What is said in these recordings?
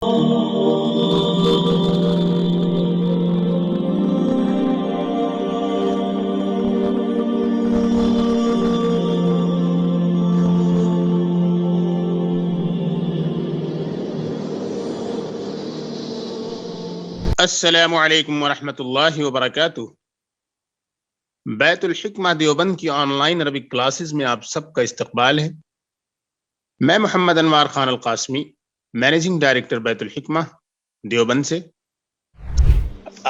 السلام علیکم ورحمۃ اللہ وبرکاتہ۔ بیت الحکمہ دیوبند کی آن لائن عربک کلاسز میں آپ سب کا استقبال ہے۔ میں محمد انوار خان القاسمی، مینیجنگ ڈائریکٹر بیت الحکمہ دیوبند سے۔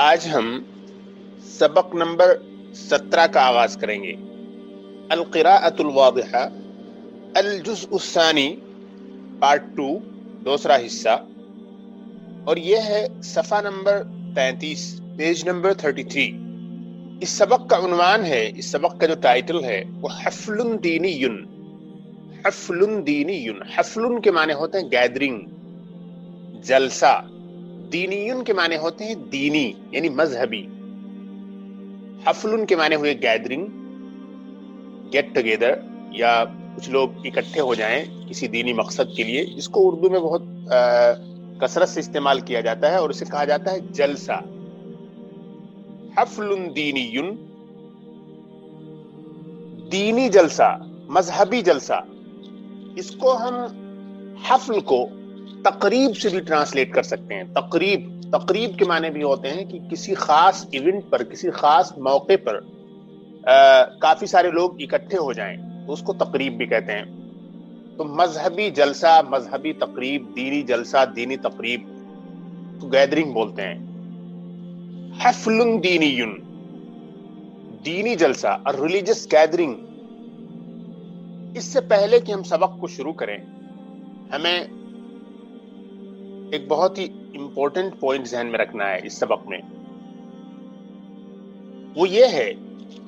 آج ہم سبق نمبر 17 کا آغاز کریں گے۔ القراءۃ الواضحہ الجزء الثانی پارٹ 2، دوسرا حصہ، اور یہ ہے صفحہ نمبر 33، پیج نمبر 33۔ اس سبق کا عنوان ہے، اس سبق کا جو ٹائٹل ہے وہ حفل دینی۔ حفل دینی، حفل کے معنی ہوتے ہیں گیدرنگ، جلسہ۔ دینی کے معنی ہوتے ہیں دینی، یعنی مذہبی۔ حفل کے معنی ہوئے گیدرنگ، گیٹ ٹوگیدر، یا کچھ لوگ اکٹھے ہو جائیں کسی دینی مقصد کے لیے، جس کو اردو میں بہت کثرت سے استعمال کیا جاتا ہے اور اسے کہا جاتا ہے جلسہ۔ حفل دینی، دینی جلسہ، مذہبی جلسہ۔ اس کو ہم حفل کو تقریب سے بھی ٹرانسلیٹ کر سکتے ہیں۔ تقریب کے معنی بھی ہوتے ہیں کہ کسی خاص ایونٹ پر، کسی خاص موقع پر کافی سارے لوگ اکٹھے ہو جائیں تو اس کو تقریب بھی کہتے ہیں۔ تو مذہبی جلسہ، مذہبی تقریب، دینی جلسہ، دینی تقریب تو گیدرنگ بولتے ہیں۔ حفل دینی، دینی جلسہ، ریلیجس گیدرنگ۔ اس سے پہلے کہ ہم سبق کو شروع کریں، ہمیں ایک بہت ہی امپورٹنٹ پوائنٹ ذہن میں رکھنا ہے اس سبق میں۔ وہ یہ ہے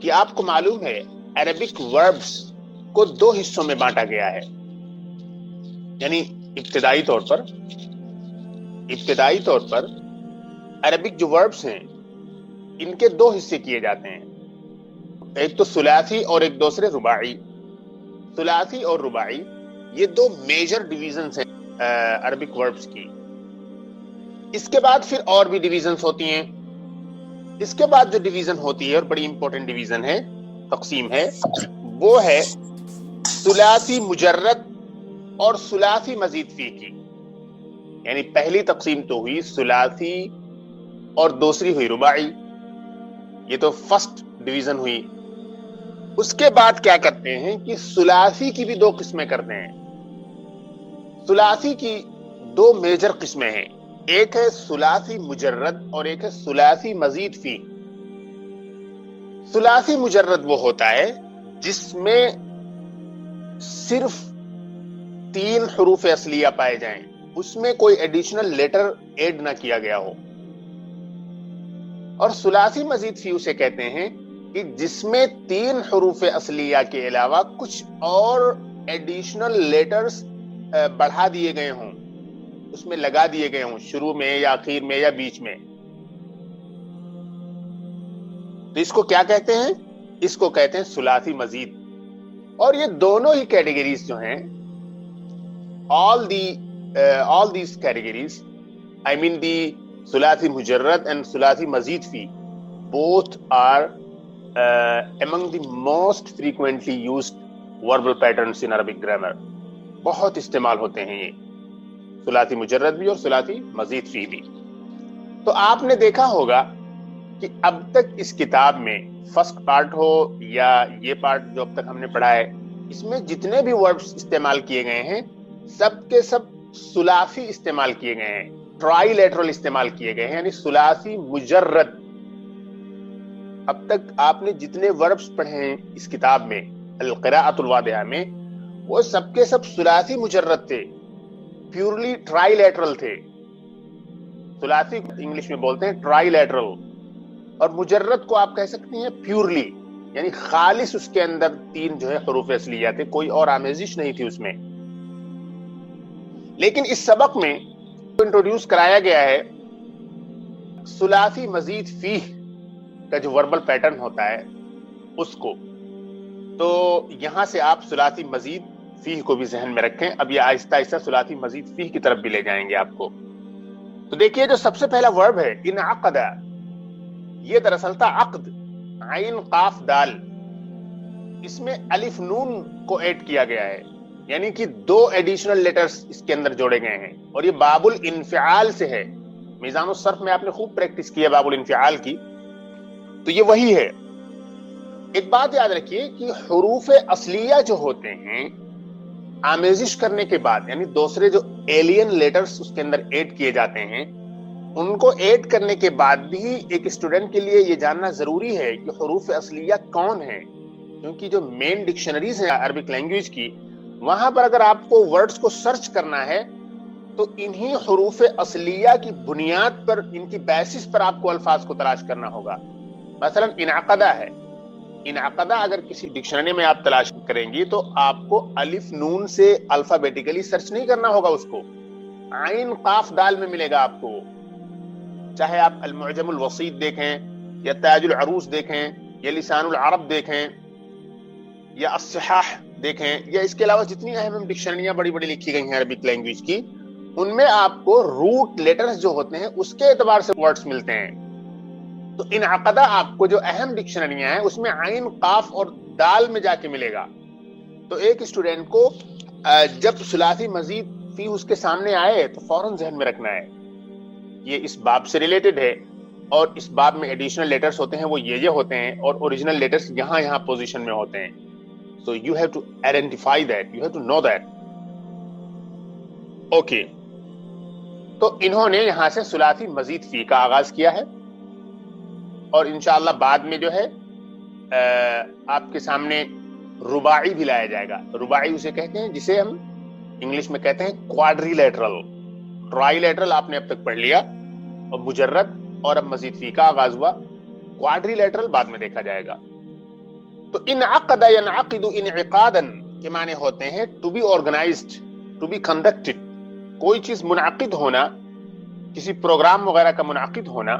کہ آپ کو معلوم ہے عربک وربز کو 2 حصوں میں بانٹا گیا ہے۔ یعنی ابتدائی طور پر عربک جو وربز ہیں ان کے 2 حصے کیے جاتے ہیں، ایک تو ثلاثی اور ایک دوسرے رباعی۔ ثلاثی اور رباعی یہ 2 میجر ڈویژنز ہیں عربک وربز کی۔ اس کے بعد پھر اور بھی ڈویژنز ہوتی ہیں۔ اس کے بعد جو ڈویژن ہوتی ہے اور بڑی امپورٹنٹ ڈویژن ہے، تقسیم ہے، وہ ہے ثلاثی مجرد اور ثلاثی مزید فی کی۔ یعنی پہلی تقسیم تو ہوئی ثلاثی اور دوسری ہوئی رباعی، یہ تو فرسٹ ڈویژن ہوئی۔ اس کے بعد کیا کرتے ہیں کہ ثلاثی کی بھی 2 قسمیں کرتے ہیں۔ ثلاثی کی 2 میجر قسمیں ہیں، ایک ہے ثلاثی مجرد اور ایک ہے ثلاثی مزید فی۔ ثلاثی مجرد وہ ہوتا ہے جس میں صرف 3 حروف اصلیہ پائے جائیں، اس میں کوئی ایڈیشنل لیٹر ایڈ نہ کیا گیا ہو۔ اور ثلاثی مزید فی اسے کہتے ہیں کہ جس میں 3 حروف اصلیہ کے علاوہ کچھ اور ایڈیشنل لیٹرز بڑھا دیے گئے ہوں، اس میں لگا دیے گئے ہوں، شروع میں یا آخر میں یا بیچ میں۔ تو اس کو کیا کہتے ہیں؟ اس کو کہتے ہیں ثلاثی مزید۔ اور یہ دونوں ہی کیٹیگریز جو ہیں، all these categories, I mean the ثلاثی مجرد and ثلاثی مزید فی، both are among the most frequently used verbal patterns in Arabic grammar۔ بہت استعمال ہوتے ہیں یہ ثلاثی مجرد بھی اور ثلاثی مزید فی بھی۔ تو آپ نے دیکھا ہوگا کہ اب تک اس کتاب میں فرسٹ پارٹ ہو یا یہ پارٹ جو اب تک ہم نے پڑھا ہے، اس میں جتنے بھی وربز استعمال کیے گئے ہیں سب کے سب ثلاثی استعمال کیے گئے ہیں، ٹرائی لیٹرل استعمال کیے گئے ہیں، یعنی ثلاثی مجرد۔ اب تک آپ نے جتنے وربز پڑھے ہیں اس کتاب میں القراءۃ الواضحہ میں، وہ سب کے سب ثلاثی مجرد تھے، پیورلی ٹرائی لیٹرل تھے۔ ثلاثی انگلش میں بولتے ہیں ٹرائی لیٹرل، اور مجرد کو آپ کہہ سکتے ہیں پیورلی، یعنی خالص اس کے اندر 3 جو ہے حروف اصلیہ تھے، کوئی اور آمیزش نہیں تھی اس میں۔ لیکن اس سبق میں انٹروڈیوس کرایا گیا ہے ثلاثی مزید فی کا جو وربل پیٹرن ہوتا ہے اس کو۔ تو یہاں سے آپ ثلاثی مزید فی کو بھی ذہن میں رکھیں۔ اب یہ آہستہ آہستہ ثلاثی مزید فی کی طرف بھی لے جائیں گے آپ کو۔ تو دیکھیے جو سب سے پہلا ورب ہے انعقد، یہ دراصل تھا عقد، عین قاف دال، اس میں الف نون کو ایڈ کیا گیا ہے، یعنی کہ 2 ایڈیشنل لیٹرز اس کے اندر جوڑے گئے ہیں، اور یہ باب الانفعال سے ہے۔ میزان الصرف میں آپ نے خوب پریکٹس کی ہے باب الانفعال کی، تو یہ وہی ہے۔ ایک بات یاد رکھیے کہ حروف اصلیہ جو ہوتے ہیں آمیزش کرنے کے بعد، یعنی دوسرے جو ایلین لیٹرز اس کے اندر ایڈ کیے جاتے ہیں، ان کو ایڈ کرنے کے بعد بھی ایک اسٹوڈنٹ کے لیے یہ جاننا ضروری ہے کہ حروف اصلیہ کون ہیں، کیونکہ جو مین ڈکشنریز ہیں عربک لینگویج کی، وہاں پر اگر آپ کو ورڈز کو سرچ کرنا ہے تو انہی حروف اصلیہ کی بنیاد پر، ان کی بیسس پر آپ کو الفاظ کو تلاش کرنا ہوگا۔ مثلا انعقدہ ہے، انعقدہ اگر کسی ڈکشنری میں آپ تلاش کریں گی تو آپ کو الف نون سے الفابیٹیکلی سرچ نہیں کرنا ہوگا، اس کو عین قاف دال میں ملے گا آپ کو، چاہے آپ المعجم الوسیط دیکھیں یا تاج العروس دیکھیں یا لسان العرب دیکھیں یا الصحاح دیکھیں، یا اس کے علاوہ جتنی اہم ڈکشنریاں بڑی بڑی لکھی گئی ہیں عربک لینگویج کی، ان میں آپ کو روٹ لیٹرز جو ہوتے ہیں اس کے اعتبار سے ورڈز ملتے ہیں۔ تو انعقدہ آپ کو جو اہم ڈکشنریاں ہیں اس میں عین قاف اور دال میں جا کے ملے گا۔ تو ایک اسٹوڈنٹ کو جب ثلاثی مزید فی اس کے سامنے آئے تو فوراً ذہن میں رکھنا ہے یہ اس باب سے ریلیٹڈ ہے، اور اس باب میں ایڈیشنل لیٹرز ہوتے ہیں وہ یہ ہوتے ہیں، اور اوریجنل لیٹرز یہاں پوزیشن میں ہوتے ہیں۔ So you have to identify that, you have to know that. Okay. تو انہوں نے یہاں سے ثلاثی مزید فی کا آغاز کیا ہے، اور انشاءاللہ بعد میں جو ہے آپ کے سامنے رباعی بھی لایا جائے گا۔ رباعی اسے کہتے ہیں جسے ہم انگلش میں کہتے ہیں کوادری لیٹرل۔ ٹرائی لیٹرل آپ نے اب تک پڑھ لیا، اور مجرد، اور اب مزید فی کا آغاز ہوا، کوادری لیٹرل بعد میں دیکھا جائے گا۔ تو انعقد ینعقد انعقادا کے معنی ہوتے ہیں to be organized, to be conducted, کوئی چیز منعقد ہونا، کسی پروگرام وغیرہ کا منعقد ہونا،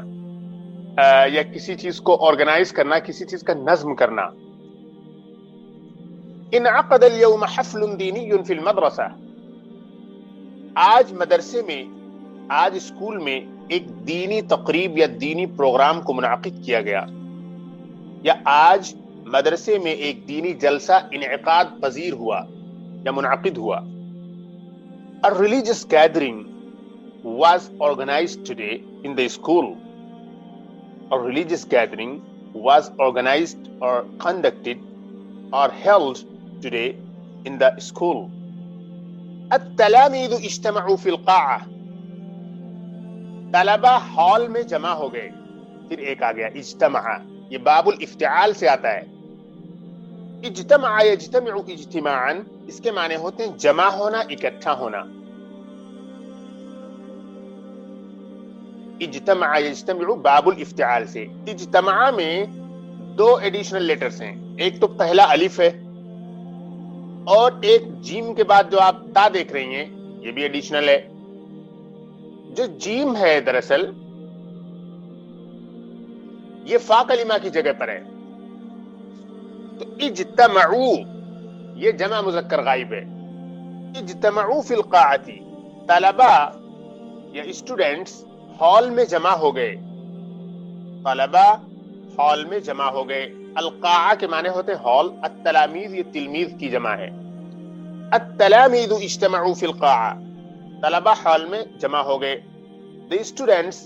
یا کسی چیز کو آرگنائز کرنا، کسی چیز کا نظم کرنا۔ انعقد اليوم حفل دینی فی المدرسہ، آج مدرسے میں، آج اسکول میں ایک دینی تقریب یا دینی پروگرام کو منعقد کیا گیا، یا آج مدرسے میں ایک دینی جلسہ انعقاد پذیر ہوا یا منعقد ہوا۔ A religious gathering was organized today in the school. A religious gathering was organized or conducted or held today in the school. التلاميذ اجتمعوا في القاعة، طلبہ ہال میں جمع ہو گئے۔ پھر ایک آ گیا اجتمع، یہ باب الافتعال سے آتا ہے۔ اجتمع یجتمع اجتماعا، اس کے معنی ہوتے ہیں جمع ہونا، اکٹھا ہونا۔ اجتمع یجتمع باب الافتعال سے۔ اجتماع میں 2 ایڈیشنل لیٹرز ہیں، ایک تو پہلا الف ہے، اور ایک جیم کے بعد جو آپ تا دیکھ رہی ہیں یہ بھی ایڈیشنل ہے۔ جو جیم ہے دراصل یہ فا کلمہ کی جگہ پر ہے، تو اجتمعوا یہ جمع مذکر غائب ہے۔ اجتمعوا فی القاعۃ، طلبہ یا اسٹوڈنٹس ہال میں جمع ہو گئے، طلبہ ہال میں جمع ہو گئے۔ القاعہ کے معنی ہوتے ہیں ہال، التلاميذ یہ تلمیذ کی جمع ہے۔ التلاميذ اجتمعوا فی القاعہ، طلبہ ہال میں جمع ہو گئے۔ The students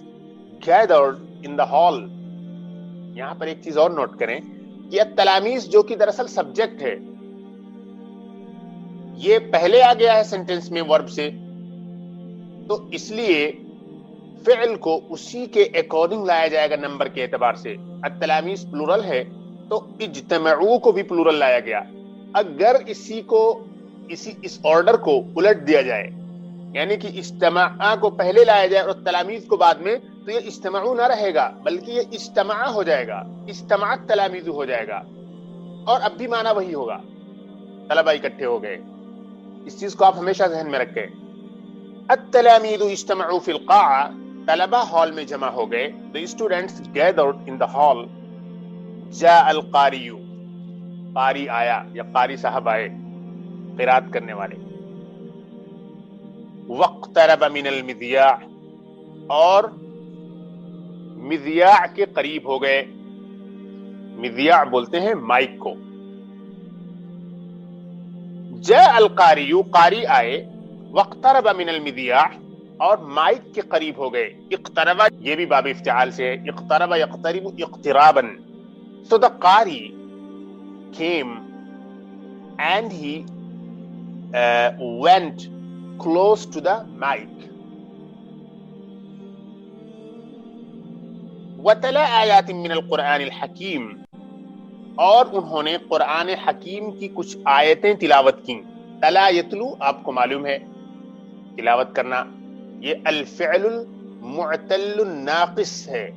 gathered in the hall، یہاں پر ایک چیز اور نوٹ کریں کہ التلاميذ جو کہ دراصل سبجیکٹ ہے، یہ پہلے آ گیا ہے سینٹینس میں ورب سے، تو اس لیے فعل کو اسی کے اکارڈنگ لایا جائے گا نمبر کے اعتبار سے۔ التلاميذ پلورل ہے تو اجتمعوا کو بھی پلورل لایا گیا۔ اگر اس آرڈر کو الٹ دیا جائے، یعنی کہ اجتماع کو پہلے لایا جائے اور تلاميذ کو بعد میں، تو یہ اجتماع نہ رہے گا بلکہ یہ اجتماع ہو جائے گا، اجتماعت تلاميذ ہو جائے گا، اور اب بھی معنی وہی ہوگا، طلبہ اکٹھے ہو گئے۔ اس چیز کو آپ ہمیشہ ذہن میں رکھیں۔ التلاميذ اجتمعوا في القاعة، طلبہ ہال میں جمع ہو گئے۔ The students gathered in the hall. جاء القاری، قاری آیا یا قاری صاحب آئے، قرات کرنے والے۔ واقترب من المذیاع، اور مذیاع کے قریب ہو گئے. مذیاع بولتے ہیں مائک کو. جاء القاری، قاری آئے، واقترب من المذیاع، اور مائک کے قریب ہو گئے. اقترب یہ بھی باب افتعال سے ہے، اقترب یقترب اقترابا. So the qari came and he went close to the mic. وَتَلَا آيَاتٍ مِّنَ الْقُرْآنِ الْحَكِيمِ، اور انہوں نے قرآن حکیم کی کچھ آیتیں تلاوت کی. تلا یتلو آپ کو معلوم ہے تلاوت کرنا، یہ الفعل المعتل الناقص ہے.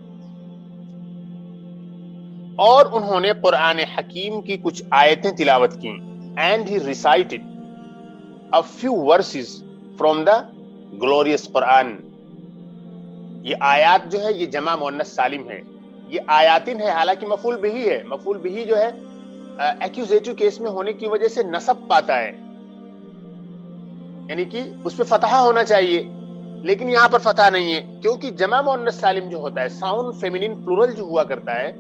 اور انہوں نے قرآن حکیم کی کچھ آیتیں تلاوت کی. And he recited a few verses from the glorious Quran. یہ آیات جو ہے یہ جمع مؤنث سالم ہے، یہ آیاتن ہے، حالانکہ مفعول بہی ہے. مفعول بہی جو ہے ایکوزیٹو کیس میں ہونے کی وجہ سے نصب پاتا ہے، یعنی کہ اس پہ فتحہ ہونا چاہیے، لیکن یہاں پر فتحہ نہیں ہے کیونکہ جمع مؤنث سالم جو ہوتا ہے، ساؤنڈ فیمینن پلورل جو ہوا کرتا ہے،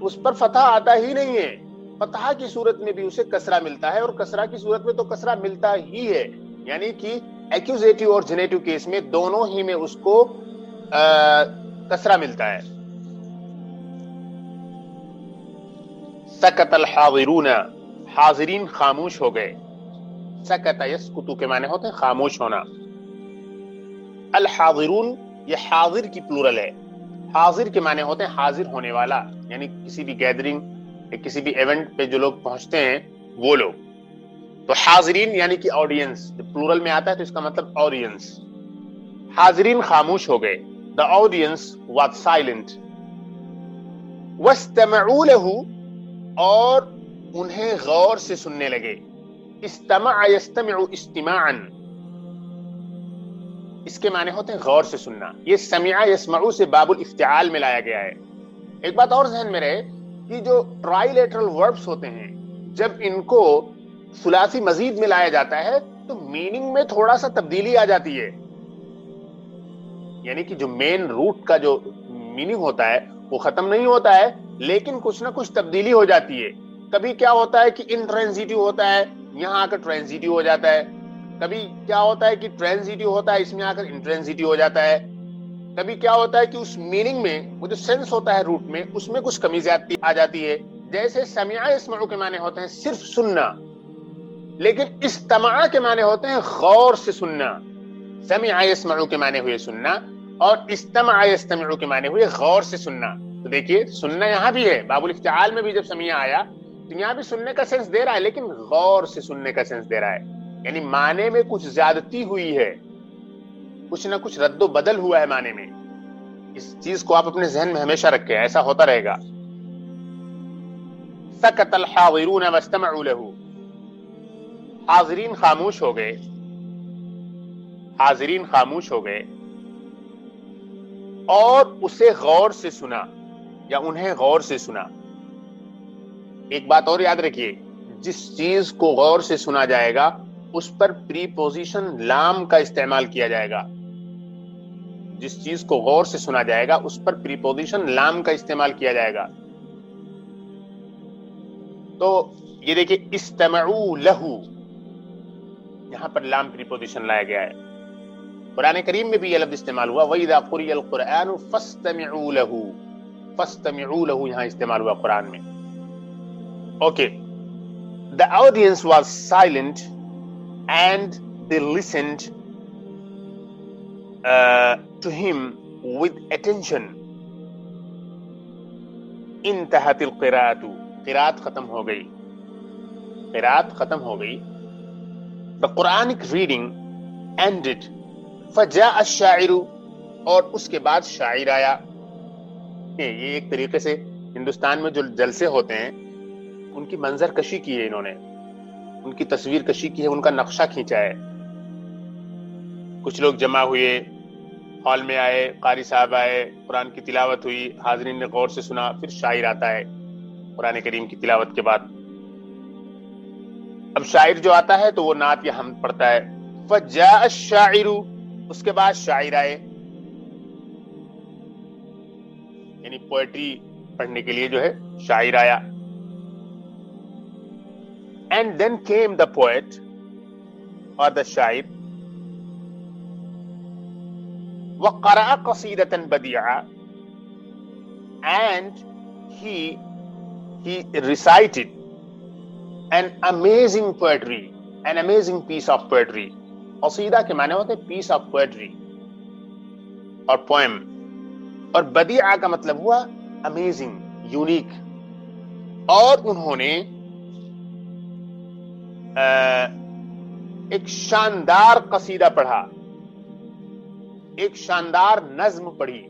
اس پر فتحہ آتا ہی نہیں ہے. فتحہ کی صورت میں بھی اسے کسرہ ملتا ہے، اور کسرہ کی صورت میں تو کسرہ ملتا ہی ہے، یعنی کہ ایکوزیٹو اور جنیٹو کیس میں دونوں ہی میں اس کو کسرہ ملتا ہے. سکت الحاضرون، حاضرین خاموش ہو گئے. سکت یسکتو کے معنی ہوتے ہیں خاموش ہونا. الحاضرون یہ حاضر کی پلورل ہے. حاضر کے معنی ہوتے ہیں حاضر ہونے والا، یعنی کسی بھی گیدرنگ یا کسی بھی ایونٹ پہ جو لوگ پہنچتے ہیں وہ لوگ. تو حاضرین یعنی کہ آڈینس، جب پلورل میں آتا ہے تو اس کا مطلب آڈینس. حاضرین خاموش ہو گئے. The audience was silent. واستمعوا له، اور انہیں غور سے سننے لگے. استمع یستمع استماعا، اس کے معنی ہوتے ہیں غور سے سننا. یہ سمع یسمع سے باب الافتعال میں لایا گیا ہے. ایک بات اور ذہن میں رہے کہ جو ٹرائی لیٹرل وربس ہوتے ہیں جب ان کو ثلاثی مزید میں لایا جاتا ہے تو میننگ میں تھوڑا سا تبدیلی آ جاتی ہے، یعنی کہ جو مین روٹ کا جو میننگ ہوتا ہے وہ ختم نہیں ہوتا ہے، لیکن کچھ نہ کچھ تبدیلی ہو جاتی ہے. کبھی کیا ہوتا ہے کہ انٹرانزیٹیو ہوتا ہے، یہاں آ کر ٹرانزیٹیو ہو جاتا ہے. کبھی کیا ہوتا ہے کہ ٹرانزیٹیو ہوتا ہے، اس میں آ کر انٹرانزیٹیو ہو جاتا ہے. کبھی کیا ہوتا ہے کہ اس میننگ میں وہ جو سینس ہوتا ہے روٹ میں اس میں کچھ کمی زیادتی آ جاتی ہے. جیسے سمع یسمع کے معنی ہوتے ہیں صرف سننا، لیکن استماع کے معنی ہوتے ہیں غور سے سننا. سمع یسمع کے معنی ہوئے سننا، اور استمع یستمع کے معنی ہوئے غور سے سننا. تو دیکھیے سننا یہاں بھی ہے، باب الافتعال میں بھی جب سمیع آیا تو یہاں بھی سننے کا سینس دے رہا ہے، لیکن غور سے سننے کا سینس دے رہا ہے، یعنی معنی میں کچھ زیادتی ہوئی ہے، کچھ نہ کچھ رد و بدل ہوا ہے معنی میں. اس چیز کو آپ اپنے ذہن میں ہمیشہ رکھیں، ایسا ہوتا رہے گا. سکت الحاضرون واستمعوا له، حاضرین خاموش ہو گئے. حاضرین خاموش ہو گئے اور اسے غور سے سنا، یا انہیں غور سے سنا. ایک بات اور یاد رکھیے، جس چیز کو غور سے سنا جائے گا اس پر پری پوزیشن لام کا استعمال کیا جائے گا. جس چیز کو غور سے سنا جائے گا اس پر پری پوزیشن لام کا استعمال کیا جائے گا. تو یہ دیکھیں استمعوا لہ، یہاں پر لام پری پوزیشن لایا گیا ہے. قرآن کریم میں بھی یہ لفظ استعمال ہوا، وَإِذَا قُرِئَ الْقُرْآنُ فَاسْتَمِعُوا لَهُ. فَاسْتَمِعُوا لَهُ یہاں استعمال ہوا قرآن میں. Okay. The audience was silent and they listened to him with attention. انتہت القراءۃ، قراءت ختم ہو گئی. قراءت ختم ہو گئی. The Quranic reading ended. فجاء الشاعر، اور اس کے بعد شاعر آیا. یہ ایک طریقے سے ہندوستان میں جو جلسے ہوتے ہیں ان کی منظر کشی کی ہے، انہوں نے ان کی تصویر کشی کی ہے، ان کا نقشہ کھینچا ہے. کچھ لوگ جمع ہوئے، ہال میں آئے، قاری صاحب آئے، قرآن کی تلاوت ہوئی، حاضرین نے غور سے سنا، پھر شاعر آتا ہے قرآن کریم کی تلاوت کے بعد. اب شاعر جو آتا ہے تو وہ نعت یا حمد پڑھتا ہے. فجاء الشاعر، اس کے بعد شاعر آئے. یعنی پوئٹری پڑھنے کے لیے جو ہے شاعر آیا. And then came the poet or the شاعر وقرأ قصيدة بديعة, and he recited an amazing poetry, an amazing piece of poetry. قصیدہ کے معنی ہوتے ہیں piece of poetry اور poem, اور بدیعہ کا مطلب ہوا amazing, unique. اور انہوں نے ایک شاندار قصیدہ پڑھا, ایک شاندار نظم پڑھی.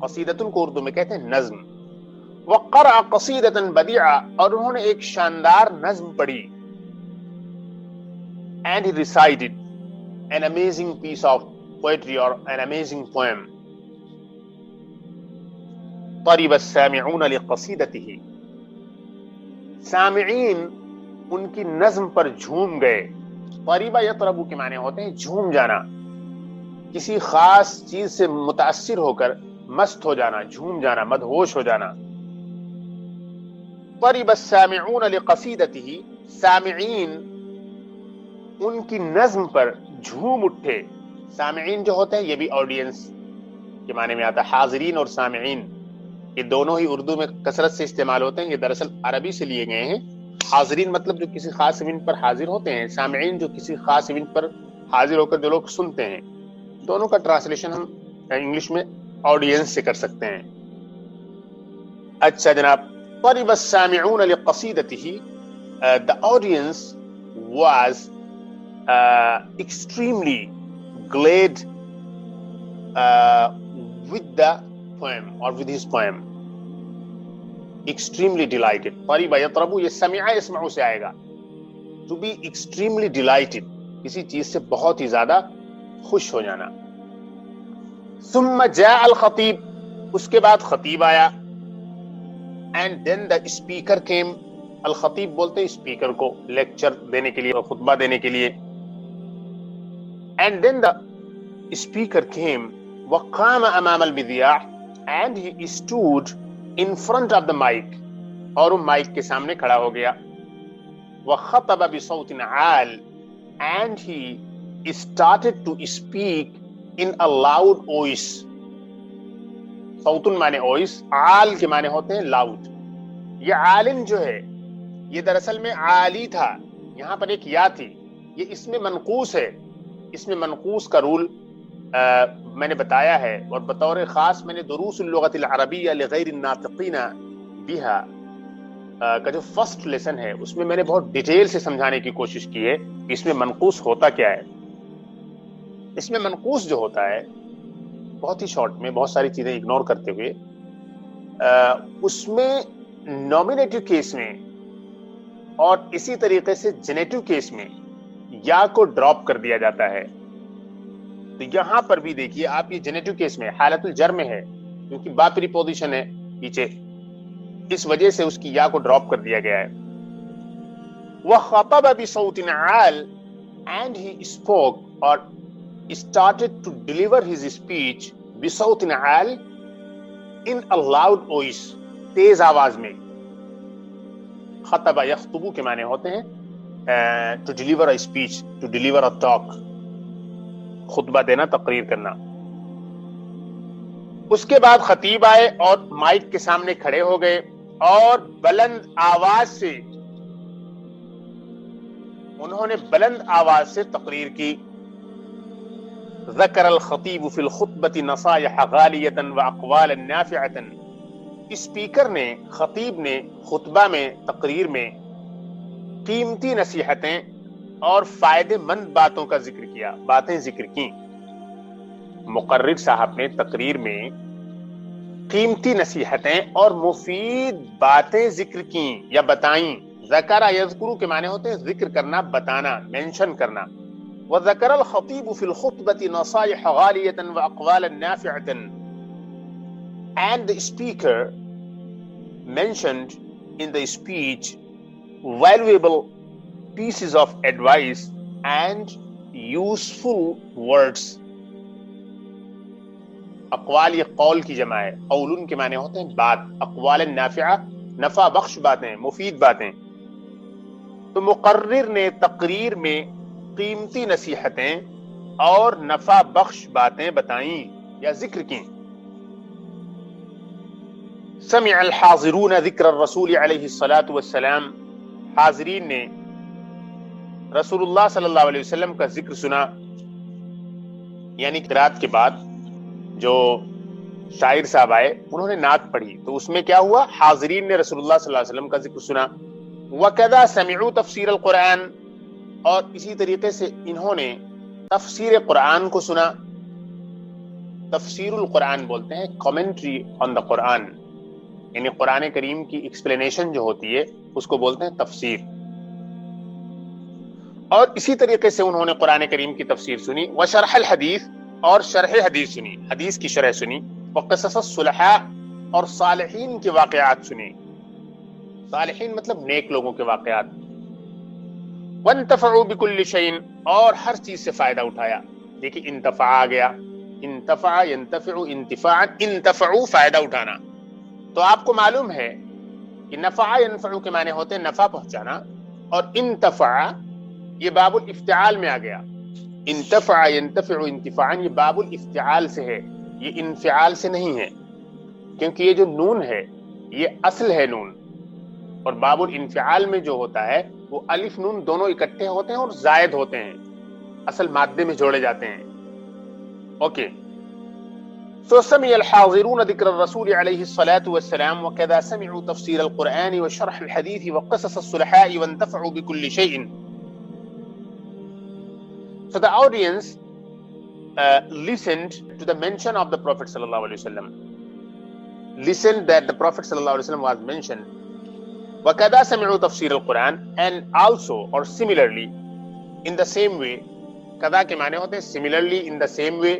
قصیدتن کو اردو میں کہتے ہیں نظم. وقرأ قصیدۃ بدیعہ, اور انہوں نے ایک شاندار نظم پڑھی. And he recited an amazing piece of poetry or an amazing poem. طرب السامعون لقصیدته, سامعین ان کی نظم پر جھوم گئے. طرب یطرب کے معنی ہوتے ہیں جھوم جانا, کسی خاص چیز سے متاثر ہو کر مست ہو جانا, جھوم جانا, مدہوش ہو جانا. طرب السامعون لقصیدته, سامعین ان کی نظم پر جھوم اٹھے. سامعین جو ہوتے ہیں یہ بھی آڈینس کے معنی میں آتا ہے. حاضرین اور سامعین یہ دونوں ہی اردو میں کثرت سے استعمال ہوتے ہیں. یہ دراصل عربی سے لیے گئے ہیں. حاضرین مطلب جو کسی خاص ایونٹ پر حاضر ہوتے ہیں, سامعین جو کسی خاص ایونٹ پر حاضر ہو کر جو لوگ سنتے ہیں. دونوں کا ٹرانسلیشن ہم انگلش میں آڈینس سے کر سکتے ہیں. اچھا جناب, طرب السامعون لقصیدته, the audience was extremely glad with the poem or with his poem. Extremely delighted. طرب یطرب یہ سمع اسمع سے آئے گا. To be extremely delighted, کسی چیز سے بہت ہی زیادہ خوش ہو جانا. ثم جاء الخطیب, اس کے بعد خطیب آیا. And then the speaker came. الخطیب بولتے ہیں اسپیکر کو, لیکچر دینے کے لیے اور خطبہ دینے کے لیے. And then the speaker came وقام امام المذیاع, and he stood in front of the mic, اور وہ مائک کے سامنے کھڑا ہو گیا. وخطب بصوت عال, and he started to speak in a loud voice. صوتن معنی voice, عال کے معنی ہوتے ہیں loud. یہ عالن جو ہے یہ دراصل میں عالی تھا, یہاں پر ایک یا تھی, یہ اس میں منقوص ہے. اس میں منقوص کا رول میں نے بتایا ہے, اور بطور خاص میں نے دروس اللغت العربیہ لغیر الناطقین بها کا جو فرسٹ لیسن ہے اس میں نے بہت ڈیٹیل سے سمجھانے کی کوشش کی ہے کہ اس میں منقوص ہوتا کیا ہے. اس میں منقوص جو ہوتا ہے, بہت ہی شارٹ میں بہت ساری چیزیں اگنور کرتے ہوئے, اس میں نومینیٹو کیس میں اور اسی طریقے سے جینیٹو کیس میں یا کو ڈراپ کر دیا جاتا ہے. تو یہاں پر بھی دیکھیے آپ, یہ جینیٹو کیس میں حالت الجر میں ہے کیونکہ با پریپوزیشن ہے پیچھے, اس وجہ سے اس کی یا کو ڈراپ کر دیا گیا ہے. وَخَطَبَ بِصَوْتٍ عَالٍ, and he spoke or started to deliver his speech بِصَوْتٍ عَالٍ, in a loud voice, تیز آواز میں. خطبہ یخطبو کے معنی ہوتے ہیں to deliver a speech, to deliver a talk, خطبہ دینا, تقریر کرنا. اس کے بعد خطیب آئے اور مائک کے سامنے کھڑے ہو گئے اور بلند آواز سے انہوں نے بلند آواز سے تقریر کی. ذکر الخطیب فی الخطبۃ نصائح غالیۃ واقوالا نافعۃ, اسپیکر نے, خطیب نے خطبہ میں, تقریر میں قیمتی نصیحتیں اور فائدے مند باتوں کا ذکر کیا, باتیں ذکر کی. مقرر صاحب نے تقریر میں قیمتی نصیحتیں اور مفید باتیں ذکر کی یا بتائیں. ذکر یذکر کے معنی ہوتے ہیں ذکر کرنا, بتانا, مینشن کرنا. وذکر الخطیب فی الخطبۃ نصائح غالیۃ واقوالا نافعۃ, and the speaker mentioned in the speech valuable pieces of advice and useful words. اقوال یہ قول کی جمع ہے، قولن کے معنی ہوتے ہیں بات، اقوال نافعہ نفع بخش باتیں، مفید باتیں. تو مقرر نے تقریر میں قیمتی نصیحتیں اور نفع بخش باتیں بتائیں یا ذکر کی. سمع الحاضرون ذکر الرسول علیہ الصلاۃ والسلام، حاضرین نے رسول اللہ صلی اللہ علیہ وسلم کا ذکر سنا. یعنی قرات کے بعد جو شاعر صاحب آئے انہوں نے نعت پڑھی، تو اس میں کیا ہوا، حاضرین نے رسول اللہ صلی اللہ علیہ وسلم کا ذکر سنا. وَكَذَا سَمِعُوا تفسیر القرآن، اور اسی طریقے سے انہوں نے تفسیر قرآن کو سنا. تفسیر القرآن بولتے ہیں کامنٹری آن دا قرآن، یعنی قرآن کریم کی ایکسپلینیشن جو ہوتی ہے اس کو بولتے ہیں تفسیر. اور اسی طریقے سے انہوں نے قرآن کریم کی تفسیر سنی. وشرح الحدیث، اور شرح حدیث سنی، حدیث کی شرح سنی. وقصص الصلحاء، اور صالحین کے واقعات سنی. صالحین مطلب نیک لوگوں کے واقعات. وانتفعوا بكل شيء، اور ہر چیز سے فائدہ اٹھایا. دیکھیں انتفع آ گیا، انتفع ينتفع انتفاعا، انتفعوا فائدہ اٹھانا. تو آپ کو معلوم ہے کہ نفع ينفع کے معنی ہوتے ہیں نفع پہنچانا، اور انتفع یہ باب الافتعال میں آ گیا. انتفع ينتفع انتفاعا یہ باب الافتعال سے ہے، یہ انفعال سے نہیں ہے، کیونکہ یہ جو نون ہے یہ اصل ہے نون، اور باب الانفعال میں جو ہوتا ہے وہ الف نون دونوں اکٹھے ہوتے ہیں اور زائد ہوتے ہیں، اصل مادے میں جوڑے جاتے ہیں. اوکے. So سمع الحاضرون ذکر الرسول علیہ الصلاۃ والسلام وكذا سمعوا تفسیر القرآن وشرح الحدیث وقصص الصلحاء وانتفعوا بكل شيء. So the audience listened to the mention of the Prophet sallallahu alaihi wasallam. Listened that the Prophet sallallahu alaihi wasallam was mentioned. وَكَذَا سَمِعُوا تَفْسِيرَ الْقُرْآنِ, and also or similarly in the same way. قَذَا کے معنی ہوتے ہیں similarly in the same way.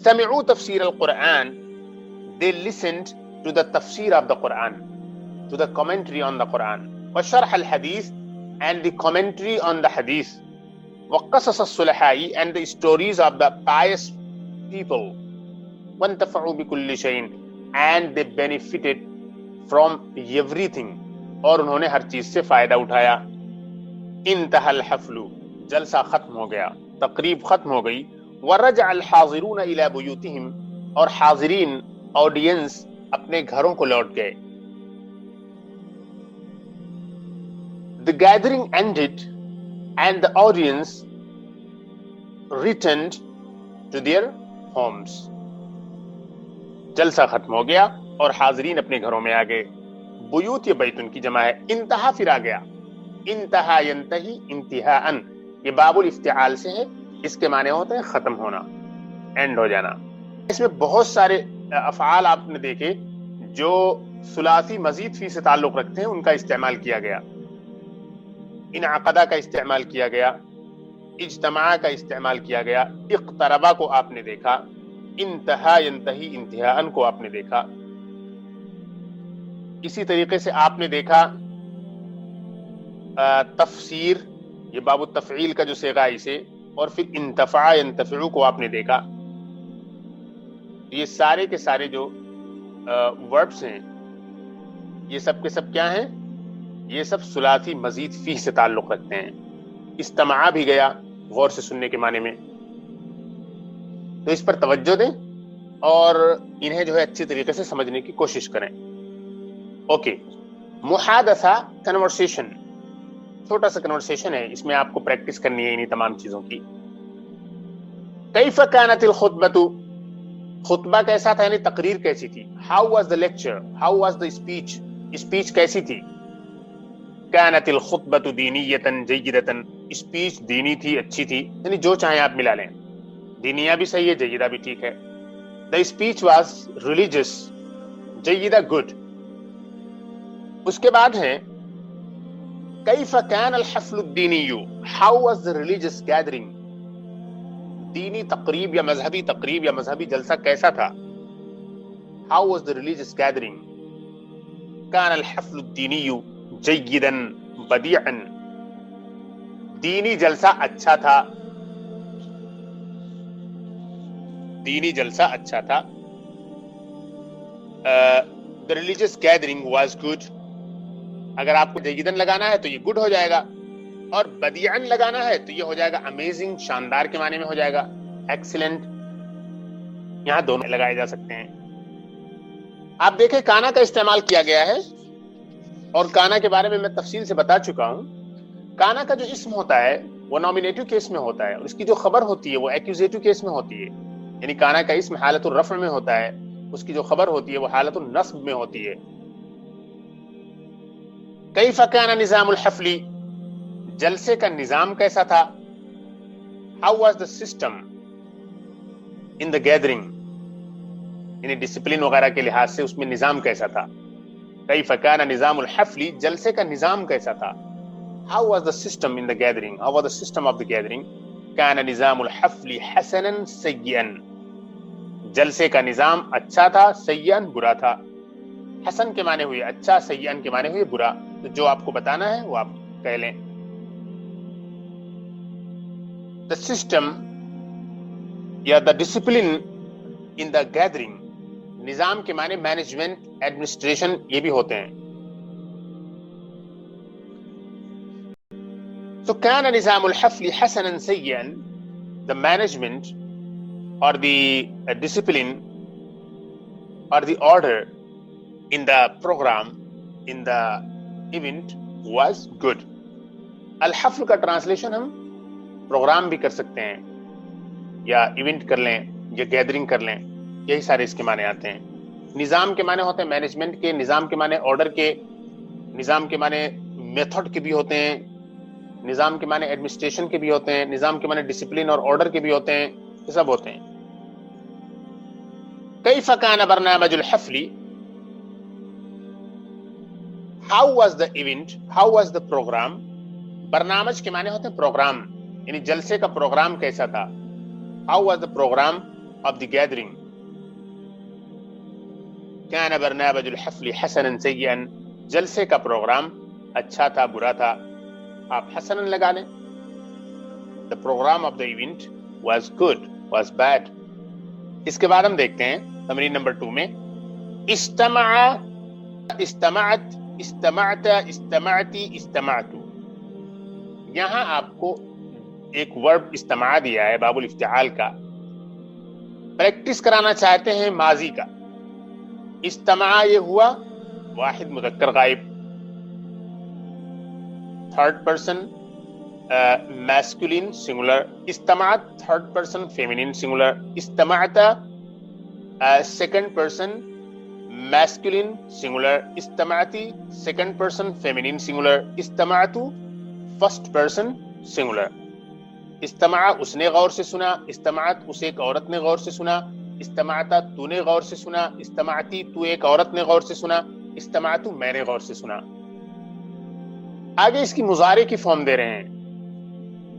سَمِعُوا تَفْسِيرَ الْقُرْآنِ, they listened to the tafsir of the Quran, to the commentary on the Quran. وَشَرْحَ الْحَدِيثِ, and the commentary on the hadith. وَقَصَصَ الصُّلَحَاءِ, and the stories of the pious people. وَانْتَفَعُوا بِكُلِّ شَيْءٍ, and they benefited from everything, اور انہوں نے ہر چیز سے فائدہ اٹھایا. انتہا الحفل, جلسہ ختم ہو گیا، تقریب ختم ہو گئی. ورجع الحاضرون الى بیوتہم, اور حاضرین آڈینس اپنے گھروں کو لوٹ گئے. The gathering ended and the audience returned to their homes. جلسہ ختم ہو گیا اور حاضرین اپنے گھروں میں آ گئے. بیوت یہ بیتن کی جمع ہے. انتہا پھر آ گیا. انتہا ینتہی انتہاءً, یہ باب الافتعال سے ہے، اس کے معنی ہوتے ہیں ختم ہونا، اینڈ ہو جانا. اس میں بہت سارے افعال آپ نے دیکھے جو ثلاثی مزید فی سے تعلق رکھتے ہیں، ان کا استعمال کیا گیا. انعقدہ کا استعمال کیا گیا، اجتماع کا استعمال کیا گیا، اقتربہ کو آپ نے دیکھا، انتہا ینتہی انتہاءً کو آپ نے دیکھا. اسی طریقے سے آپ نے دیکھا تفسیر، یہ باب التفعیل کا جو صیغہ ہے اسے، اور پھر انتفع ینتفع کو آپ نے دیکھا. یہ سارے کے سارے جو وربس ہیں یہ سب کے سب کیا ہیں؟ یہ سب ثلاثی مزید فی سے تعلق رکھتے ہیں. استماع بھی گیا غور سے سننے کے معنی میں. تو اس پر توجہ دیں اور انہیں جو ہے اچھی طریقے سے سمجھنے کی کوشش کریں. اوکے. محادثہ کنورسیشن، چھوٹا سا کنورسیشن ہے، اس میں آپ کو پریکٹس کرنی ہے انہی تمام چیزوں کی. کیف کانت الخطبۃ، خطبہ کیسا تھا یعنی تقریر کیسی تھی. How was the lecture, how was the speech, speech کیسی تھی. کانت الخطبۃ دینیۃ جیدۃ، اسپیچ دینی تھی، اچھی تھی، یعنی جو چاہیں آپ ملا لیں، دینیہ بھی صحیح ہے، جیدہ بھی ٹھیک ہے. دا اسپیچ واز ریلیجس، جیدہ گڈ. اس کے بعد ہے کیف کان الحفل الدینی، how was the religious gathering, دینی تقریب یا مذہبی تقریب یا مذہبی جلسہ کیسا تھا. How was the religious gathering. کان الحفل الدینی جیداً بدیعاً، دینی جلسہ اچھا تھا. دینی جلسہ اچھا تھا. The religious gathering was good. اگر آپ کو جیدن لگانا ہے تو یہ گڈ ہو جائے گا, اور بدیعن لگانا ہے تو یہ ہو جائے گا امیزنگ, شاندار کے معنی میں ہو جائے گا, ایکسیلنٹ. یہاں دونوں لگائے جا سکتے ہیں. آپ دیکھیں کانا کا استعمال کیا گیا ہے, اور کانا کے بارے میں میں تفصیل سے بتا چکا ہوں. کانا کا جو اسم ہوتا ہے وہ نامینیٹو کیس میں ہوتا ہے, اور اس کی جو خبر ہوتی ہے وہ ایکوزیٹو کیس میں ہوتی ہے. یعنی کانا کا اسم حالت الرفع میں ہوتا ہے, اس کی جو خبر ہوتی ہے وہ حالت النصب میں ہوتی ہے. کیف کان نظام الحفل, جلسے کا نظام کیسا تھا. How was the system in the gathering, یعنی ڈسپلن وغیرہ کے لحاظ سے اس میں نظام کیسا تھا. کیف کان نظام الحفل, جلسے کا نظام کیسا تھا. How was the system in the gathering, how was the system of the gathering. کان نظام الحفل حسنا سیئا, جلسے کا نظام اچھا تھا, سیئا برا تھا. حسن کے معنی ہوئے اچھا, سیئا کے معنی ہوئے برا. تو جو آپ کو بتانا ہے وہ آپ کہہ لیں. The system یا the discipline in the gathering, نظام کے معنی مینجمنٹ, ایڈمنسٹریشن یہ بھی ہوتے ہیں. تو كان نظام الحفل حسنا سيئا, the management or the discipline or the order in the program, in the event was good. الحفل کا ٹرانسلیشن ہم پروگرام بھی کر سکتے ہیں, یا ایونٹ کر لیں, یا گیدرنگ کر لیں, یہی سارے اس کے معنی آتے ہیں. نظام کے معنی ہوتے ہیں مینجمنٹ کے, نظام کے معنی آرڈر کے, نظام کے معنی میتھڈ کے بھی ہوتے ہیں, نظام کے معنی ایڈمنسٹریشن کے بھی ہوتے ہیں, نظام کے معنی ڈسپلن اور آرڈر کے بھی ہوتے ہیں, یہ سب ہوتے ہیں. کیف کان برنامج الحفل, how was the event, how was the program. برنامج کے معنی ہوتے ہیں پروگرام, یعنی جلسے کا پروگرام کیسا تھا. how was the program of the gathering. كان برنامج الحفل حسنا سيئا, جلسے کا پروگرام اچھا تھا برا تھا. آپ حسنا لگا لیں. The program of the event was good, was bad. اس کے بعد ہم دیکھتے ہیں تمرین نمبر 2 میں استمع, استمعت, استمعت, استمعتی, استمعت. یہاں آپ کو ایک ورب استماع دیا ہے باب الافتعال کا, پریکٹس کرانا چاہتے ہیں ماضی کا. استماع یہ ہوا واحد مذکر غائب, third person masculine singular. استمعت third person feminine singular. استمعت second person masculine singular. استمعتی second person feminine singular. استمعتو first person singular. استمع اس نے غور سے سنا, استمعت اسے ایک عورت نے غور سے سنا, استمعتا تو نے غور سے سنا, استمعتی تو ایک عورت نے غور سے سنا, استمعتو میں نے غور سے سنا. آگے اس کی مضارع کی فارم دے رہے ہیں.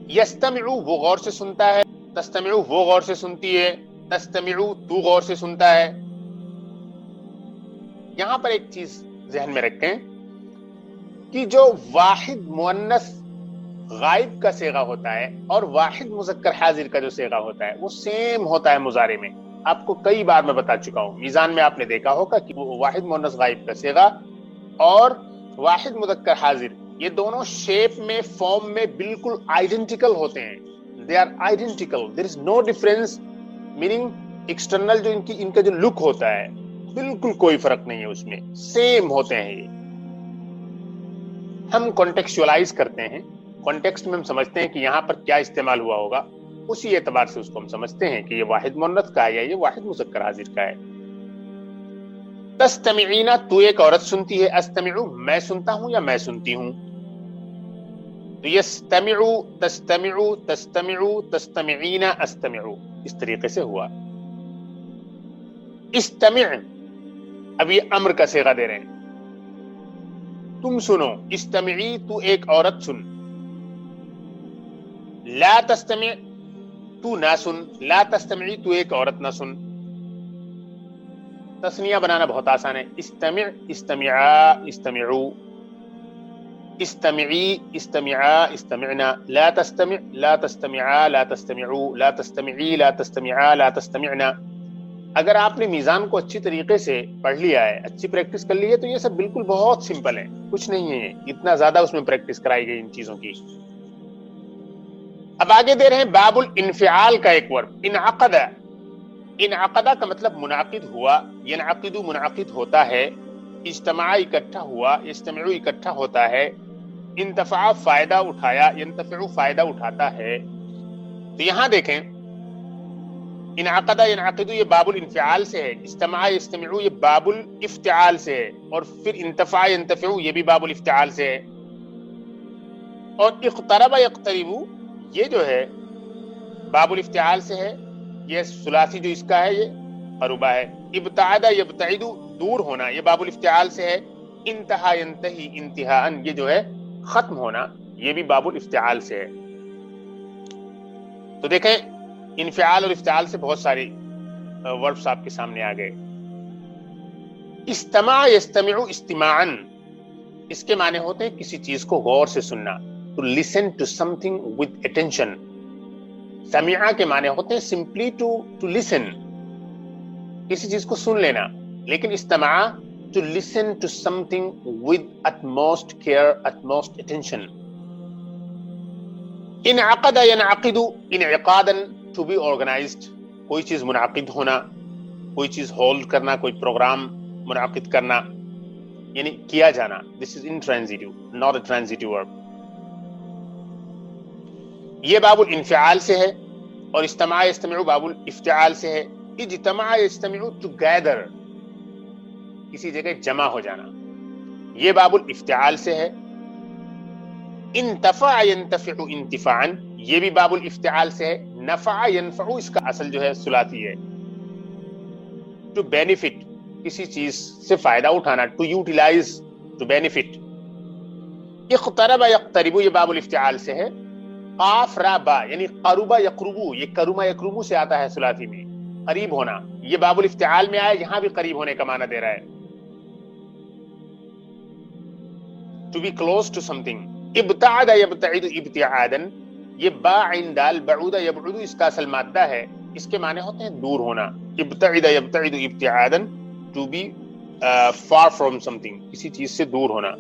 یستمعو وہ غور سے سنتا ہے, تستمعو وہ غور سے سنتی ہے, تستمعو تو غور سے سنتا ہے. یہاں پر ایک چیز ذہن میں رکھیں کہ جو واحد مؤنث غائب کا صیغہ ہوتا ہے اور واحد مذکر حاضر کا جو صیغہ ہوتا ہے وہ سیم ہوتا ہے مضارع میں. آپ کو کئی بار میں بتا چکا ہوں, میزان میں آپ نے دیکھا ہوگا کہ وہ واحد مؤنث غائب کا صیغہ اور واحد مذکر حاضر یہ دونوں شیپ میں, فارم میں بالکل آئیڈینٹیکل ہوتے ہیں. They are identical, there is no difference. Meaning external جو ان کا جو لک ہوتا ہے بالکل کوئی فرق نہیں ہے اس میں, سیم ہوتے ہیں. یہ ہم کانٹیکسچوائز کرتے ہیں, کانٹیکسٹ میں ہم سمجھتے ہیں کہ یہاں پر کیا استعمال ہوا ہوگا, اسی اعتبار سے اس کو ہم سمجھتے ہیں کہ یہ واحد مؤنث کا ہے یا یہ واحد مذکر حاضر کا ہے. تستمعین تو ایک عورت سنتی ہے, استمعو میں سنتا ہوں یا میں سنتی ہوں. تو یستمعو, تستمعو, تستمعو, تستمعین, استمعو, اس طریقے سے ہوا. استمع اب یہ امر کا صیغہ دے رہے ہیں, تم سنو. استمعی تو ایک عورت سن. لا تستمع تو نہ سن, لا تستمعی تو ایک عورت نہ سن. تثنیہ بنانا بہت آسان ہے. استمع, استمعا, استمعو. استمعی، استمعا، استمعنا، لا تستمع، لا تستمعا، لا تستمعوا، لا تستمعی، لا تستمعا، لا تستمعنا۔ اگر آپ نے میزان کو اچھی طریقے سے پڑھ لیا ہے، اچھی پریکٹس کر لی ہے، تو یہ سب بالکل بہت سمپل ہے، کچھ نہیں ہے اتنا زیادہ اس میں پریکٹس کرائی گئی ان چیزوں کی۔ اب آگے دے رہے ہیں باب الانفعال کا ایک ورڈ، انعقد۔ انعقد کا مطلب منعقد ہوا، ینعقد منعقد ہوتا ہے، اجتماع اکٹھا ہوا، یجتمع اکٹھا ہوتا ہے، انتفع فائدہ اٹھایا، ینتفع فائدہ اٹھاتا ہے۔ تو یہاں دیکھیں انعقد ینعقد یہ باب الانفعال سے ہے، اجتماع یجتمع یہ باب الافتعال سے ہے، اور پھر انتفع ینتفع یہ بھی باب الافتعال سے ہے، اور اقترب یقترب یہ جو ہے باب الافتعال سے ہے، یہ ثلاثی جو اس کا ہے یہ قربہ ہے۔ ابتعد یبتعد دور ہونا یہ باب الافتعال سے ہے۔ انتہا ینتہی انتہاء یہ جو ہے ختم ہونا یہ بھی باب الافتعال سے ہے۔ تو دیکھیں انفعال اور افتعال سے بہت ساری ورڈز آپ کے سامنے آ گئے۔ استماع یستمع استماعا اس کے معنی ہوتے ہیں کسی چیز کو غور سے سننا، to listen to something with attention۔ سمعہ کے معنی ہوتے ہیں simply to listen، کسی چیز کو سن لینا، لیکن استماع to listen to something with utmost care, utmost attention۔ انعقد ینعقد انعقادا to be organized، کوئی چیز منعقد ہونا، کوئی چیز ہولڈ کرنا، کوئی پروگرام منعقد کرنا یعنی کیا جانا۔ This is intransitive, not a transitive verb۔ یہ باب الانفعال سے ہے، اور استماع یستمع باب الافتعال سے ہے۔ اجتماع یجتمع to gather کسی جگہ جمع ہو جانا یہ باب الافتعال سے ہے۔ انتفع ینتفع انتفاعا یہ بھی باب الافتعال سے ہے۔ نفع ینفع اس کا اصل جو ہے ثلاثی ہے۔ to benefit کسی چیز سے فائدہ اٹھانا، to utilize to benefit۔ اقترب یقترب یہ باب الافتعال سے ہے۔ قاف را با یعنی قرب یقرب یہ کرم یقرب سے آتا ہے ثلاثی میں، قریب ہونا، یہ باب الافتعال میں آیا، یہاں بھی قریب ہونے کا معنی دے رہا ہے، to be close to something۔ ابتعد یبتعد ابتعادا یہ با عین دال بعود یبعد اس کا اصل مادہ ہے، اس کے معنی ہوتے ہیں دور ہونا۔ ابتعد یبتعد ابتعادا to be far from something کسی چیز سے دور ہونا۔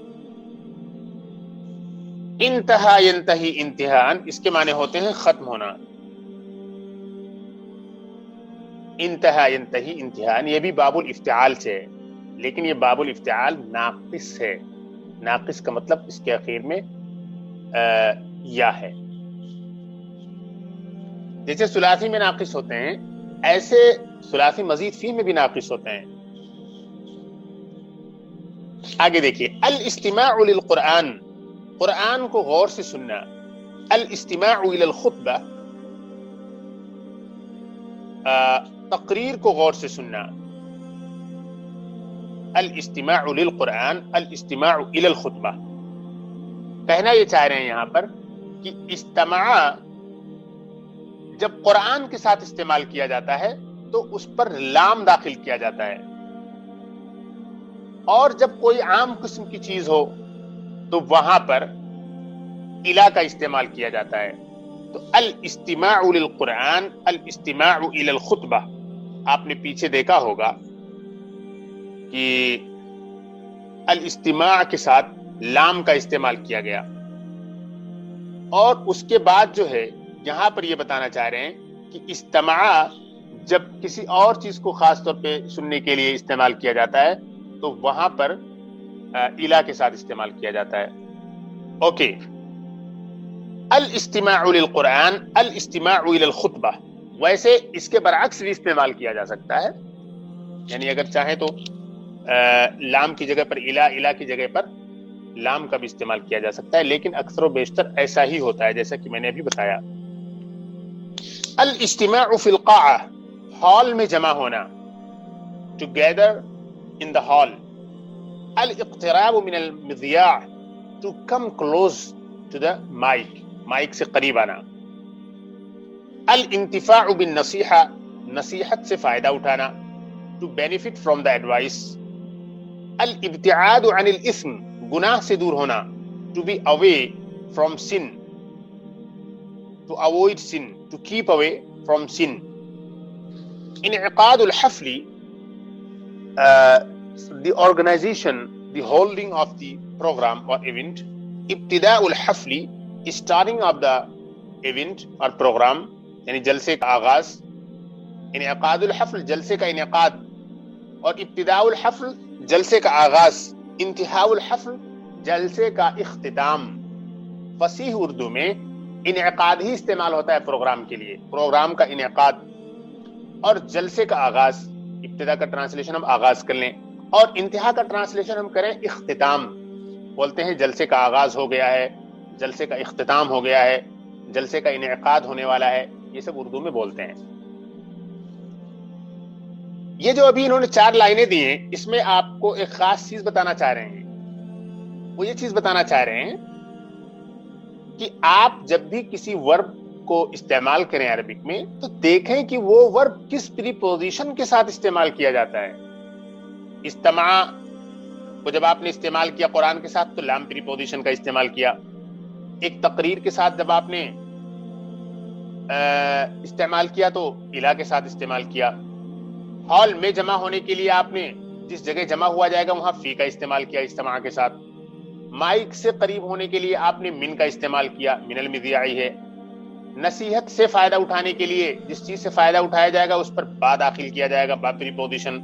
انتہا ینتہی انتہاء اس کے معنی ہوتے ہیں ختم ہونا۔ انتہا ینتہی انتہاء یہ بھی باب الافتعال سے ہے، لیکن یہ باب الافتعال ناقص ہے۔ ناقص کا مطلب اس کے اخیر میں یا ہے، جیسے ثلاثی میں ناقص ہوتے ہیں ایسے ثلاثی مزید فی میں بھی ناقص ہوتے ہیں۔ آگے دیکھیے الاستماع للقرآن قرآن کو غور سے سننا۔ الاستماع الى الخطبہ تقریر کو غور سے سننا۔ الاستماع للقرآن الاستماع الى الخطبہ کہنا یہ چاہ رہے ہیں یہاں پر کہ استماع جب قرآن کے ساتھ استعمال کیا جاتا ہے تو اس پر لام داخل کیا جاتا ہے، اور جب کوئی عام قسم کی چیز ہو تو وہاں پر الا کا استعمال کیا جاتا ہے۔ تو الاستماع للقرآن الاستماع الى الخطبہ آپ نے پیچھے دیکھا ہوگا کہ الاستماع کے ساتھ لام کا استعمال کیا گیا، اور اس کے بعد جو ہے یہاں پر یہ بتانا چاہ رہے ہیں کہ استماع جب کسی اور چیز کو خاص طور پہ سننے کے لیے استعمال کیا جاتا ہے تو وہاں پر الا کے ساتھ استعمال کیا جاتا ہے۔ اوکے، الاستماع للقرآن الاستماع الى الخطبہ ویسے اس کے برعکس بھی استعمال کیا جا سکتا ہے، یعنی اگر چاہیں تو لام کی جگہ پر الا کی جگہ پر لام کا بھی استعمال کیا جا سکتا ہے، لیکن اکثر و بیشتر ایسا ہی ہوتا ہے جیسا کہ میں نے ابھی بتایا۔ الاجتماع فی القاعہ ہال میں جمع ہونا، together in the hall۔ الاقتراب من المذیاع to come close to the mic mic سے قریب آنا۔ الانتفاع بالنصیحہ نصیحت سے فائدہ اٹھانا to benefit from the advice۔ الابتعاد عن الاثم گناہ سے دور ہونا۔ to be away from sin, to avoid sin, to keep away from sin. انعقاد الحفل, the organization, the holding of the program or event. ابتداء الحفل, starting of the event or program, یعنی جلسے کا آغاز. انعقاد الحفل, جلسے کا انعقاد. اور ابتداء الحفل, جلسے کا آغاز. انتہاء الحفل, جلسے کا اختتام. فصیح اردو میں انعقاد ہی استعمال ہوتا ہے پروگرام کے لیے, پروگرام کا انعقاد. اور جلسے کا آغاز, ابتدا کا ٹرانسلیشن ہم آغاز کر لیں, اور انتہا کا ٹرانسلیشن ہم کریں اختتام. بولتے ہیں جلسے کا آغاز ہو گیا ہے, جلسے کا اختتام ہو گیا ہے, جلسے کا انعقاد ہونے والا ہے. یہ سب اردو میں بولتے ہیں. یہ جو ابھی انہوں نے 4 لائنیں دی ہیں, اس میں آپ کو ایک خاص چیز بتانا چاہ رہے ہیں. وہ یہ چیز بتانا چاہ رہے ہیں کہ آپ جب بھی کسی ورب کو استعمال کریں عربک میں, تو دیکھیں کہ وہ ورب کس پریپوزیشن کے ساتھ استعمال کیا جاتا ہے. استماع کو جب آپ نے استعمال کیا قرآن کے ساتھ, تو لام پریپوزیشن کا استعمال کیا. ایک تقریر کے ساتھ جب آپ نے استعمال کیا, تو الا کے ساتھ استعمال کیا. ہال میں جمع ہونے کے لیے آپ نے جس جگہ جمع ہوا جائے گا وہاں فی کا استعمال کیا استماع کے ساتھ. مائک سے قریب ہونے کے لیے آپ نے من کا استعمال کیا, من المذیاعی ہے. نصیحت سے فائدہ اٹھانے کے لیے جس چیز سے فائدہ اٹھایا جائے گا اس پر با داخل کیا جائے گا, با پریپوزیشن.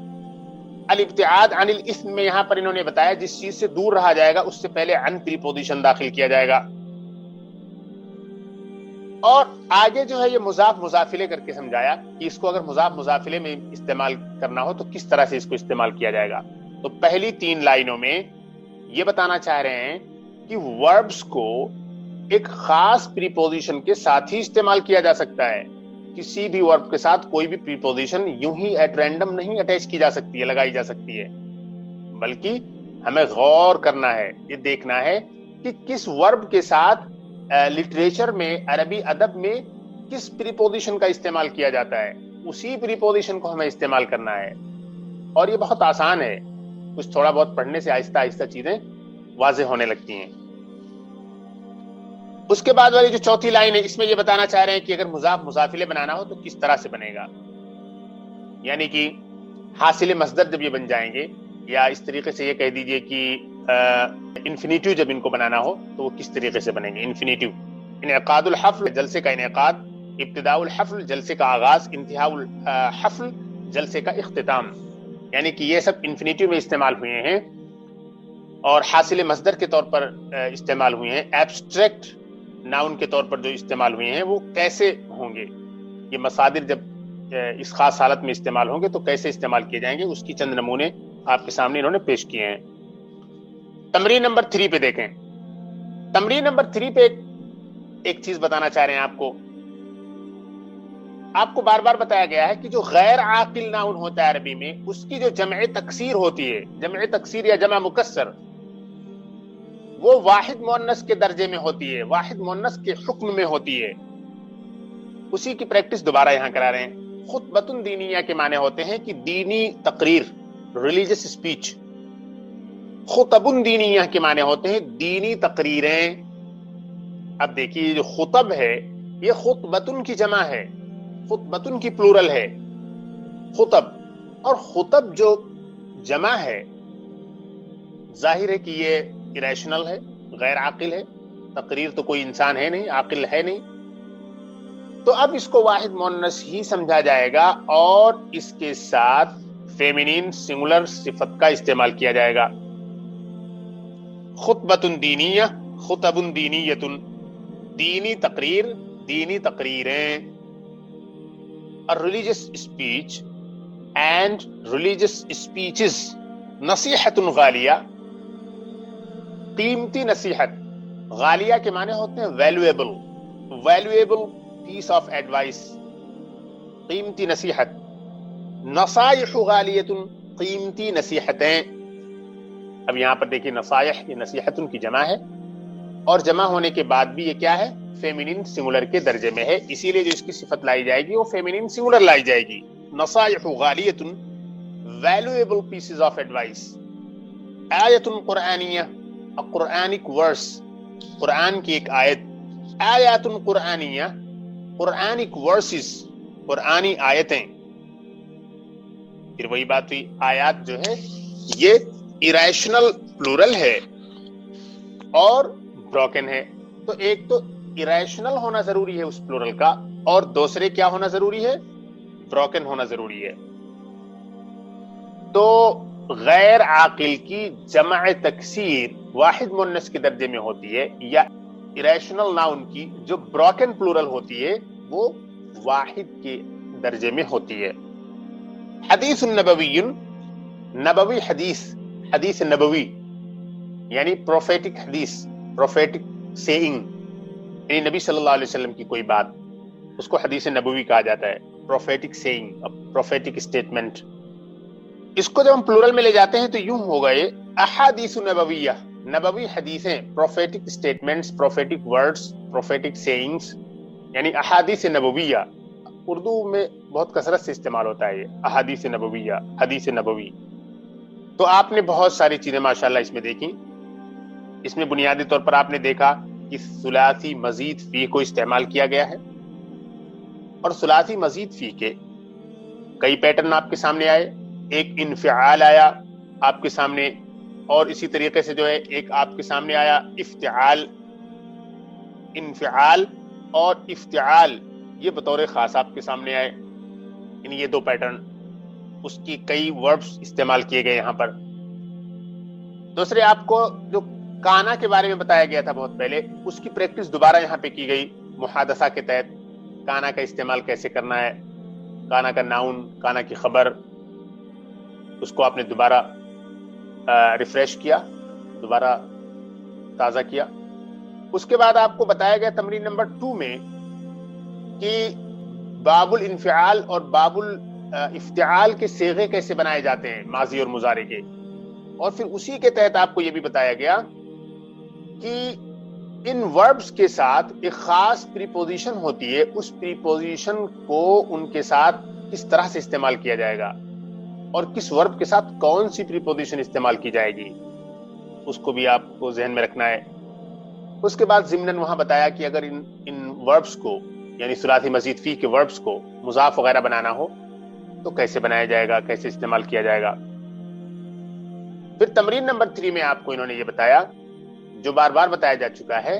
الابتعاد عن الاثم میں یہاں پر انہوں نے بتایا جس چیز سے دور رہا جائے گا اس سے پہلے عن پریپوزیشن داخل کیا جائے گا. اور آگے جو ہے یہ مضاف مضافلے کر کے سمجھایا کہ اس کو اگر مضاف مضافلے میں استعمال کرنا ہو تو کس طرح سے اس کو استعمال کیا جائے گا. تو پہلی 3 لائنوں میں یہ بتانا چاہ رہے ہیں کہ وربز کو ایک خاص پریپوزیشن کے ساتھ ہی استعمال کیا جا سکتا ہے. کسی بھی ورب کے ساتھ کوئی بھی پریپوزیشن یوں ہی ایٹ رینڈم نہیں اٹیچ کی جا سکتی ہے, لگائی جا سکتی ہے, بلکہ ہمیں غور کرنا ہے, یہ دیکھنا ہے کہ کس ورب کے ساتھ لٹریچر میں, عربی ادب میں کس پریپوزیشن کا استعمال کیا جاتا ہے, اسی پریپوزیشن کو ہمیں استعمال کرنا ہے. اور یہ بہت آسان ہے, کچھ تھوڑا بہت پڑھنے سے آہستہ آہستہ چیزیں واضح ہونے لگتی ہیں. اس کے بعد والی جو 4تھی لائن ہے, اس میں یہ بتانا چاہ رہے ہیں کہ اگر مضاف مضافلے بنانا ہو تو کس طرح سے بنے گا. یعنی کہ حاصل مصدر جب یہ بن جائیں گے, یا اس طریقے سے یہ کہہ دیجئے کہ انفینیٹیو جب ان کو بنانا ہو تو وہ کس طریقے سے بنیں گے. انفینیٹیو, انعقاد الحفل, جلسے کا انعقاد. ابتداء الحفل, جلسے کا آغاز. انتہاء الحفل, جلسے کا اختتام. یعنی کہ یہ سب انفینیٹیو میں استعمال ہوئے ہیں اور حاصل مصدر کے طور پر استعمال ہوئے ہیں. ایبسٹریکٹ ناؤن کے طور پر جو استعمال ہوئے ہیں وہ کیسے ہوں گے, یہ مصادر جب اس خاص حالت میں استعمال ہوں گے تو کیسے استعمال کیے جائیں گے, اس کی چند نمونے آپ کے سامنے انہوں نے پیش کیے ہیں. تمرین نمبر 3 پہ دیکھیں. تمرین نمبر 3 پہ ایک چیز بتانا چاہ رہے ہیں آپ کو بار بار بتایا گیا ہے کہ جو غیر عاقل ناؤن ہوتا ہے عربی میں, اس کی جو جمع تکسیر ہوتی ہے, جمع تکسیر یا جمع مکسر, وہ واحد مؤنث کے درجے میں ہوتی ہے, واحد مؤنث کے حکم میں ہوتی ہے. اسی کی پریکٹس دوبارہ یہاں کرا رہے ہیں. خطبۃ دینیہ کے معنی ہوتے ہیں کہ دینی تقریر, ریلیجس اسپیچ. خطب دینیہ کے معنی ہوتے ہیں دینی تقریریں. اب دیکھیے جو خطب ہے یہ خطبتن کی جمع ہے, خطبتن کی پلورل ہے خطب. اور خطب جو جمع ہے ظاہر ہے کہ یہ اریشنل ہے, غیر عاقل ہے. تقریر تو کوئی انسان ہے نہیں, عاقل ہے نہیں. تو اب اس کو واحد مؤنث ہی سمجھا جائے گا اور اس کے ساتھ فیمینین سنگولر صفت کا استعمال کیا جائے گا. خطبۃ دینیہ, خطب دینیۃ, دینی تقریر, دینی تقریریں. Religious speech and religious speeches. نصیحت غالیہ, قیمتی نصیحت. غالیہ کے معنی ہوتے ہیں valuable, valuable piece of advice, قیمتی نصیحت. نصائح غالیۃ, قیمتی نصیحتیں. اب یہاں پر دیکھیے نصائح یہ نصیحت کی جمع ہے, اور جمع ہونے کے بعد بھی یہ کیا ہے, فیمینین سنگولر کے درجے میں ہے. اسی لیے جو اس کی صفت لائی جائے گی وہ فیمینین سنگولر لائی جائے گی. نصائح غالیۃ, valuable pieces of advice. آیت قرآنیہ, a Quranic verse. قرآن کی ایک آیت، آیات قرآنیہ، قرآنک ورسز، قرآنی آیتیں. پھر وہی بات ہوئی، آیات جو ہے یہ اریشنل پلورل ہے اور بروکن ہے. تو ایک تو اریشنل ہونا ضروری ہے اس پلورل کا، اور دوسرے کیا ہونا ضروری ہے؟ بروکن ہونا ضروری ہے. تو غیر عاقل کی جمع تکسیر واحد مؤنث کے درجے میں ہوتی ہے، یا اریشنل ناؤن کی جو بروکن پلورل ہوتی ہے وہ واحد کے درجے میں ہوتی ہے. حدیث النبوی، نبوی حدیث، حدیث نبوی یعنی پروفیٹک حدیث، پروفیٹک سیئنگ، یعنی نبی صلی اللہ علیہ وسلم کی کوئی بات، اس کو حدیث نبوی کہا جاتا ہے. Prophetic saying, prophetic statement. اس کو جب ہم پلورل میں لے جاتے ہیں تو یوں ہوگا یہ احادیث نبویہ، نبوی حدیثیں، prophetic statements, prophetic words, prophetic sayings, یعنی احادیث نبویہ. اردو میں بہت کثرت سے استعمال ہوتا ہے یہ احادیث نبویہ، حدیث نبوی. تو آپ نے بہت ساری چیزیں ماشاءاللہ اس میں دیکھی. اس میں بنیادی طور پر آپ نے دیکھا کہ ثلاثی مزید فی کو استعمال کیا گیا ہے، اور ثلاثی مزید فی کے کئی پیٹرن آپ کے سامنے آئے. ایک انفعال آیا آپ کے سامنے، اور اسی طریقے سے جو ہے ایک آپ کے سامنے آیا افتعال. انفعال اور افتعال یہ بطور خاص آپ کے سامنے آئے، یعنی یہ دو پیٹرن. اس کی کئی وربز استعمال کیے گئے یہاں پر. دوسرے آپ کو جو کانا کے بارے میں بتایا گیا تھا بہت پہلے، اس کی پریکٹس دوبارہ یہاں پہ کی گئی محادثہ کے تحت. کانا کا استعمال کیسے کرنا ہے، کانا کا ناؤن، کانا کی خبر، اس کو آپ نے دوبارہ ریفریش کیا، دوبارہ تازہ کیا. اس کے بعد آپ کو بتایا گیا تمرین نمبر 2 میں کہ باب الانفعال اور باب الافتعال کے صیغے کیسے بنائے جاتے ہیں ماضی اور مضارع کے. اور پھر اسی کے تحت آپ کو یہ بھی بتایا گیا کہ ان وربز کے ساتھ ایک خاص پریپوزیشن ہوتی ہے، اس پریپوزیشن کو ان کے ساتھ کس طرح سے استعمال کیا جائے گا، اور کس ورب کے ساتھ کون سی پریپوزیشن استعمال کی جائے گی، اس کو بھی آپ کو ذہن میں رکھنا ہے. اس کے بعد ضمناً وہاں بتایا کہ اگر ان وربز کو یعنی ثلاثی مزید فی کے وربز کو مضاف وغیرہ بنانا ہو تو کیسے بنایا جائے گا، کیسے استعمال کیا جائے گا. پھر تمرین نمبر 3 میں آپ کو انہوں نے یہ بتایا جو بار بار بتایا جا چکا ہے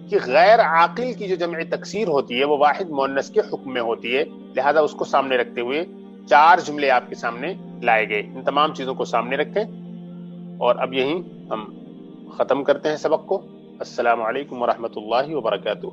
کہ غیر عاقل کی جو جمع تکسیر ہوتی ہے وہ واحد مؤنث کے حکم میں ہوتی ہے. لہذا اس کو سامنے رکھتے ہوئے 4 جملے آپ کے سامنے لائے گئے. ان تمام چیزوں کو سامنے رکھیں اور اب یہیں ہم ختم کرتے ہیں سبق کو. السلام علیکم ورحمۃ اللہ وبرکاتہ.